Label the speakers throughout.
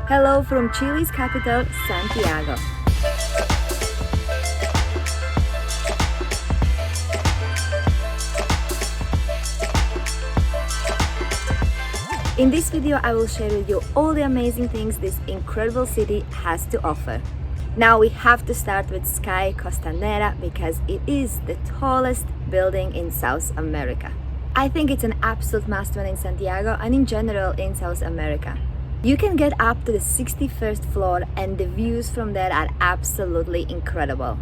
Speaker 1: Hello from Chile's capital, Santiago. In this video, I will share with you all the amazing things this incredible city has to offer. Now we have to start with Sky Costanera because it is the tallest building in South America. I think it's an absolute must-win in Santiago and in general in South America. You can get up to the 61st floor and the views from there are absolutely incredible.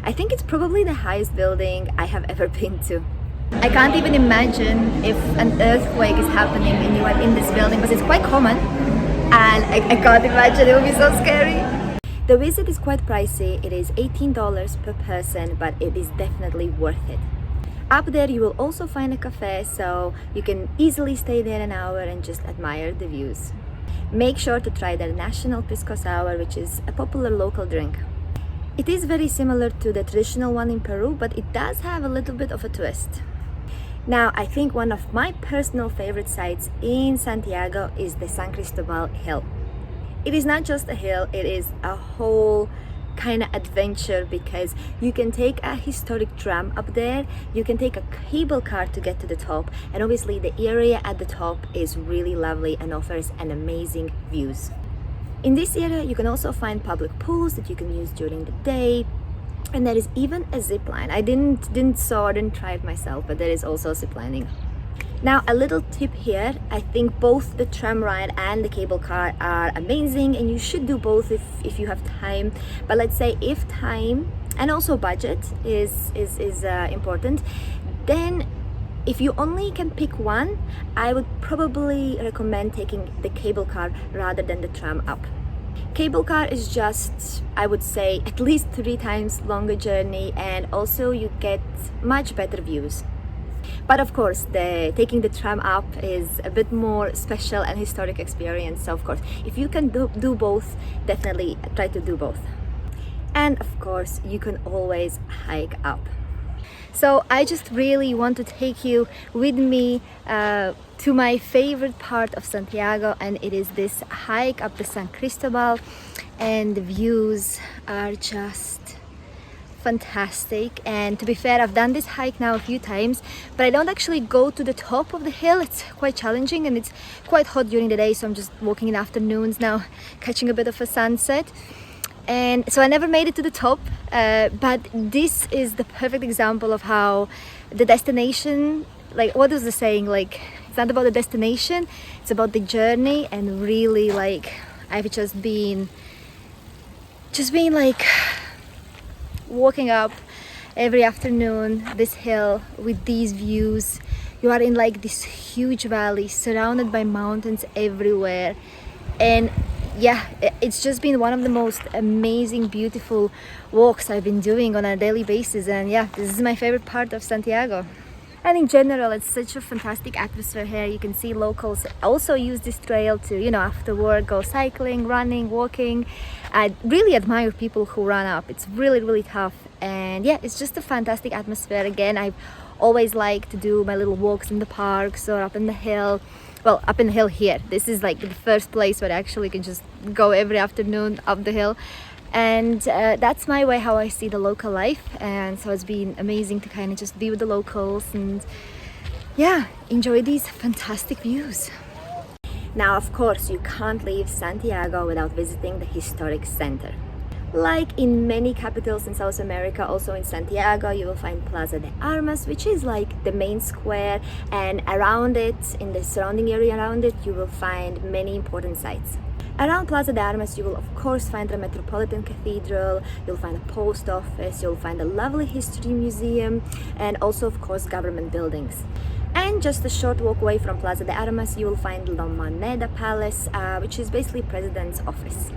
Speaker 1: I think it's probably the highest building I have ever been to. I can't even imagine if an earthquake is happening and you are in this building because it's quite common, and I can't imagine, it would be so scary. The visit is quite pricey. It is $18 per person, but it is definitely worth it. Up there you will also find a cafe, so you can easily stay there an hour and just admire the views. Make sure to try their national pisco sour, which is a popular local drink. It is very similar to the traditional one in Peru, but it does have a little bit of a twist. Now, I think one of my personal favorite sites in Santiago is the San Cristobal Hill. It is not just a hill, it is a whole kind of adventure because you can take a historic tram up there, you can take a cable car to get to the top, and obviously the area at the top is really lovely and offers an amazing views. In this area you can also find public pools that you can use during the day, and there is even a zip line. I didn't try it myself, but there is also zip lining. Now, a little tip here, I think both the tram ride and the cable car are amazing and you should do both if you have time. But let's say if time and also budget is important, then if you only can pick one, I would probably recommend taking the cable car rather than the tram up. Cable car is just, I would say, at least 3 times longer journey, and also you get much better views. But of course, taking the tram up is a bit more special and historic experience. So of course, if you can do both, definitely try to do both. And of course, you can always hike up. So I just really want to take you with me to my favorite part of Santiago, and it is this hike up the San Cristobal, and the views are just fantastic. And to be fair, I've done this hike now a few times, but I don't actually go to the top of the hill. It's quite challenging and it's quite hot during the day, so I'm just walking in afternoons now, catching a bit of a sunset. And so I never made it to the top, but this is the perfect example of how the destination, like what is the saying, like it's not about the destination, it's about the journey. And really, like, I've just been like walking up every afternoon this hill with these views. You are in like this huge valley surrounded by mountains everywhere, and yeah, it's just been one of the most amazing, beautiful walks I've been doing on a daily basis. And yeah, this is my favorite part of Santiago. And in general, it's such a fantastic atmosphere here. You can see locals also use this trail to, you know, after work, go cycling, running, walking. I really admire people who run up. It's really, really tough. And yeah, it's just a fantastic atmosphere. Again, I've always liked to do my little walks in the parks or up in the hill. Well, up in the hill here. This is like the first place where I actually can just go every afternoon up the hill. And that's my way how I see the local life. And so it's been amazing to kind of just be with the locals and yeah, enjoy these fantastic views. Now, of course, you can't leave Santiago without visiting the historic center. Like in many capitals in South America, also in Santiago, you will find Plaza de Armas, which is like the main square, and around it, in the surrounding area around it, you will find many important sites. Around Plaza de Armas, you will of course find the Metropolitan Cathedral, you'll find a post office, you'll find a lovely history museum, and also of course government buildings. And just a short walk away from Plaza de Armas, you will find La Moneda Palace, which is basically president's office.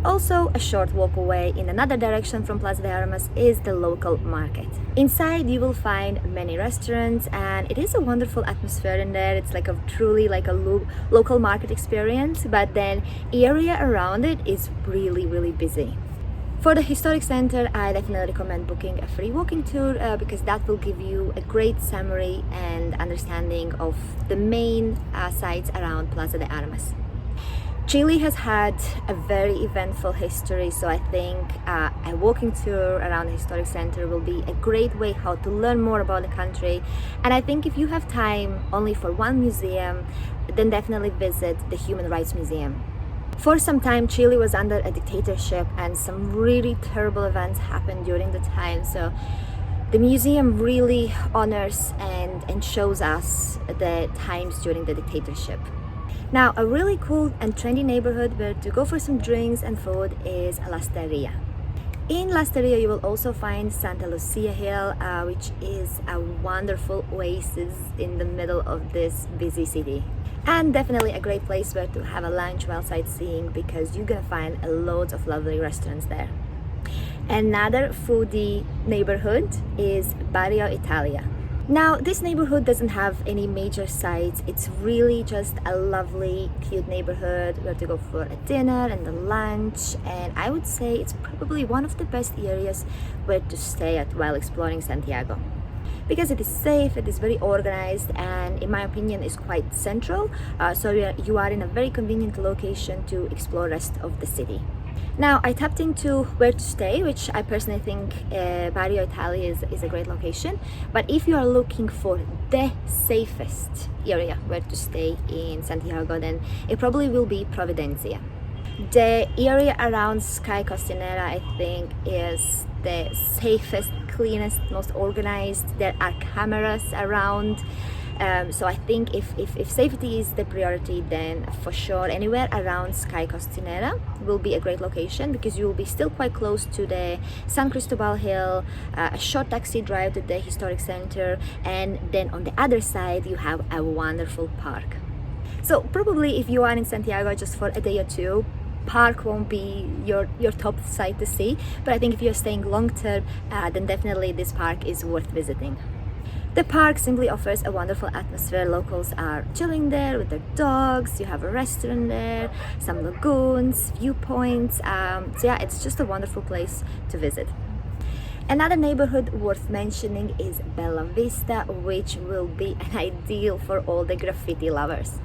Speaker 1: Also, a short walk away in another direction from Plaza de Armas is the local market. Inside you will find many restaurants, and it is a wonderful atmosphere in there. It's like a truly like a local market experience, but then area around it is really, really busy. For the historic center, I definitely recommend booking a free walking tour because that will give you a great summary and understanding of the main sites around Plaza de Armas. Chile has had a very eventful history, so I think a walking tour around the historic center will be a great way how to learn more about the country. And I think if you have time only for one museum, then definitely visit the Human Rights Museum. For some time, Chile was under a dictatorship and some really terrible events happened during the time. So the museum really honors and shows us the times during the dictatorship. Now, a really cool and trendy neighborhood where to go for some drinks and food is Lastarria. In Lastarria, you will also find Santiago Hill, which is a wonderful oasis in the middle of this busy city. And definitely a great place where to have a lunch while sightseeing because you're gonna find loads of lovely restaurants there. Another foodie neighborhood is Barrio Italia. Now, this neighborhood doesn't have any major sites. It's really just a lovely, cute neighborhood where to go for a dinner and a lunch. And I would say it's probably one of the best areas where to stay at while exploring Santiago. Because it is safe, it is very organized, and in my opinion is quite central. So you are in a very convenient location to explore the rest of the city. Now, I tapped into where to stay, which I personally think Barrio Italia is a great location. But if you are looking for the safest area where to stay in Santiago, then it probably will be Providencia. The area around Sky Costanera, I think, is the safest, cleanest, most organized. There are cameras around. So I think if safety is the priority, then for sure anywhere around Sky Costanera will be a great location because you will be still quite close to the San Cristobal Hill, a short taxi drive to the historic center, and then on the other side you have a wonderful park. So probably if you are in Santiago just for a day or two, park won't be your top site to see, but I think if you're staying long term, then definitely this park is worth visiting. The park simply offers a wonderful atmosphere. Locals are chilling there with their dogs. You have a restaurant there, some lagoons, viewpoints. So yeah, it's just a wonderful place to visit. Another neighborhood worth mentioning is Bella Vista, which will be an ideal for all the graffiti lovers.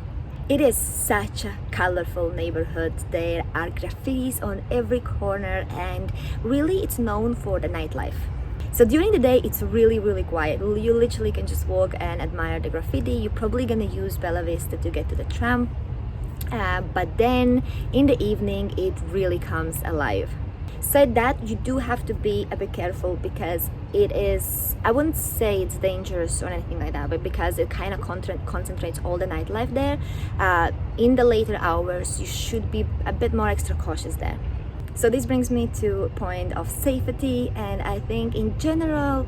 Speaker 1: It is such a colorful neighborhood. There are graffitis on every corner, and really it's known for the nightlife. So during the day, it's really quiet. You literally can just walk and admire the graffiti. You're probably gonna use Bella Vista to get to the tram. But then in the evening, it really comes alive. Said that, you do have to be a bit careful because it is, I wouldn't say it's dangerous or anything like that, but because it kind of concentrates all the nightlife there, in the later hours, you should be a bit more extra cautious there. So this brings me to a point of safety, and I think in general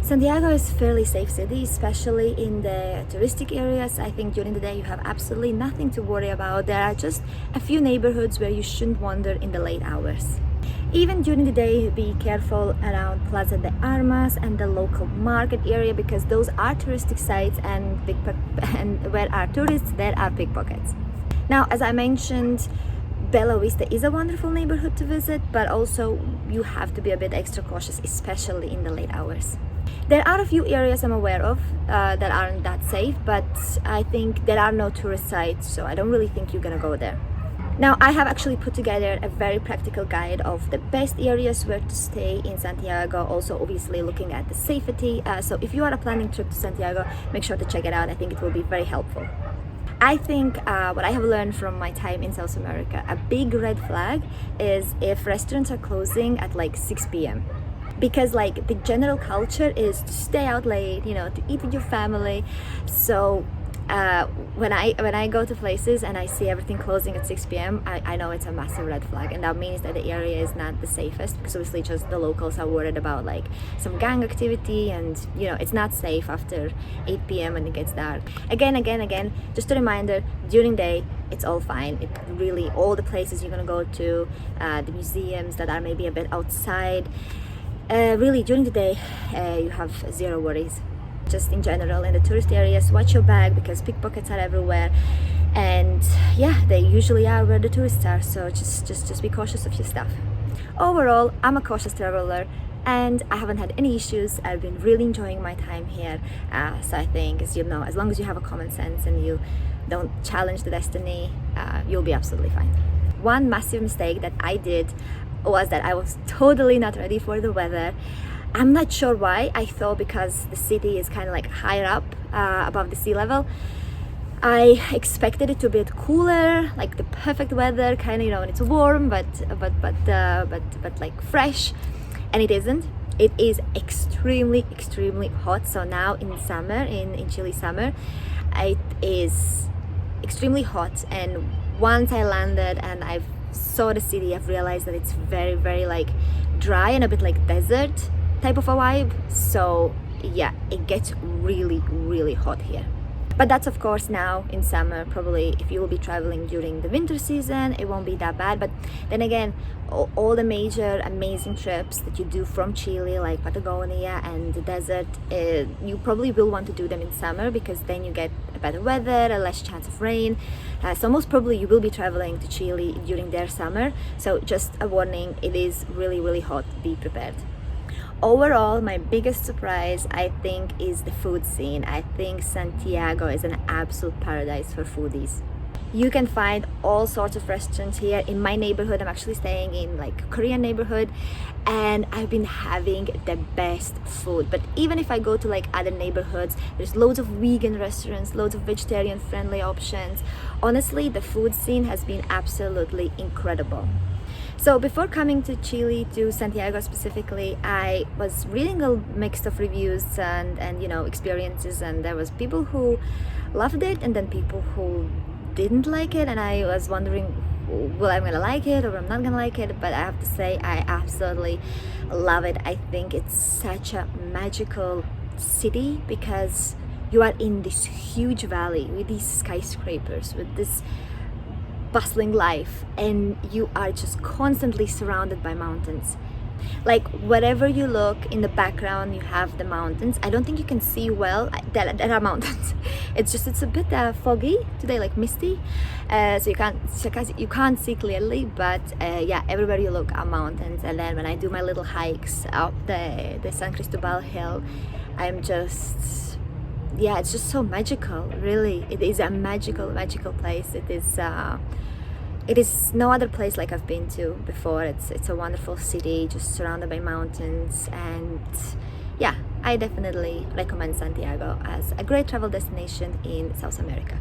Speaker 1: Santiago is a fairly safe city, especially in the touristic areas. I think during the day you have absolutely nothing to worry about. There are just a few neighborhoods where you shouldn't wander in the late hours. Even during the day, be careful around Plaza de Armas and the local market area because those are touristic sites, and where are tourists, there are pickpockets. Now, as I mentioned, Bella Vista is a wonderful neighborhood to visit, but also you have to be a bit extra cautious, especially in the late hours. There are a few areas I'm aware of that aren't that safe, but I think there are no tourist sites, so I don't really think you're gonna go there. Now, I have actually put together a very practical guide of the best areas where to stay in Santiago, also obviously looking at the safety. So if you are a planning trip to Santiago, make sure to check it out. I think it will be very helpful. I think what I have learned from my time in South America, a big red flag is if restaurants are closing at like 6 p.m. Because like the general culture is to stay out late, to eat with your family. So when I go to places and I see everything closing at 6 p.m, I know it's a massive red flag, and that means that the area is not the safest because obviously just the locals are worried about like some gang activity, and it's not safe after 8 p.m. when it gets dark. Again, just a reminder, during the day it's all fine. It really, all the places you're gonna go to, the museums that are maybe a bit outside, really during the day you have zero worries. Just in general in the tourist areas, watch your bag because pickpockets are everywhere, and yeah, they usually are where the tourists are, so just be cautious of your stuff. Overall, I'm a cautious traveler and I haven't had any issues. I've been really enjoying my time here, so I think, as you know, as long as you have a common sense and you don't challenge the destiny, you'll be absolutely fine. One massive mistake that I did was that I was totally not ready for the weather. I'm not sure why. I thought because the city is kind of like higher up above the sea level, I expected it to be a bit cooler, like the perfect weather, kind of, you know, when it's warm but like fresh, and it isn't. It is extremely hot. So now in summer, in Chile summer, it is extremely hot, and once I landed and I saw the city, I've realized that it's very like dry and a bit like desert type of a vibe. So yeah, it gets really hot here. But that's of course now in summer. Probably if you will be traveling during the winter season, it won't be that bad. But then again, all the major amazing trips that you do from Chile, like Patagonia and the desert, you probably will want to do them in summer, because then you get a better weather, a less chance of rain. So most probably you will be traveling to Chile during their summer. So just a warning, it is really hot. Be prepared. Overall, my biggest surprise, I think, is the food scene. I think Santiago is an absolute paradise for foodies. You can find all sorts of restaurants here. In my neighborhood, I'm actually staying in like a Korean neighborhood, and I've been having the best food. But even if I go to like other neighborhoods, there's loads of vegan restaurants, loads of vegetarian friendly options. Honestly, the food scene has been absolutely incredible. So before coming to Chile, to Santiago specifically, I was reading a mix of reviews and you know, experiences, and there was people who loved it and then people who didn't like it, and I was wondering, well, I'm gonna like it or I'm not gonna like it. But I have to say, I absolutely love it. I think it's such a magical city, because you are in this huge valley with these skyscrapers, with this bustling life, and you are just constantly surrounded by mountains. Like wherever you look in the background, you have the mountains. I don't think you can see well. There are mountains. It's a bit foggy today, like misty, so you can't see clearly. But yeah, everywhere you look are mountains. And then when I do my little hikes up the San Cristobal Hill, I'm just, yeah, it's just so magical. Really, it is a magical place. It is no other place like I've been to before. It's a wonderful city, just surrounded by mountains, and yeah, I definitely recommend Santiago as a great travel destination in South America.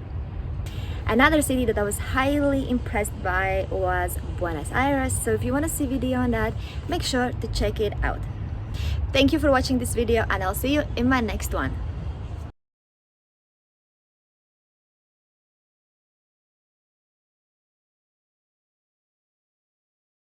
Speaker 1: Another city that I was highly impressed by was Buenos Aires. So if you want to see video on that, make sure to check it out. Thank you for watching this video, and I'll see you in my next one.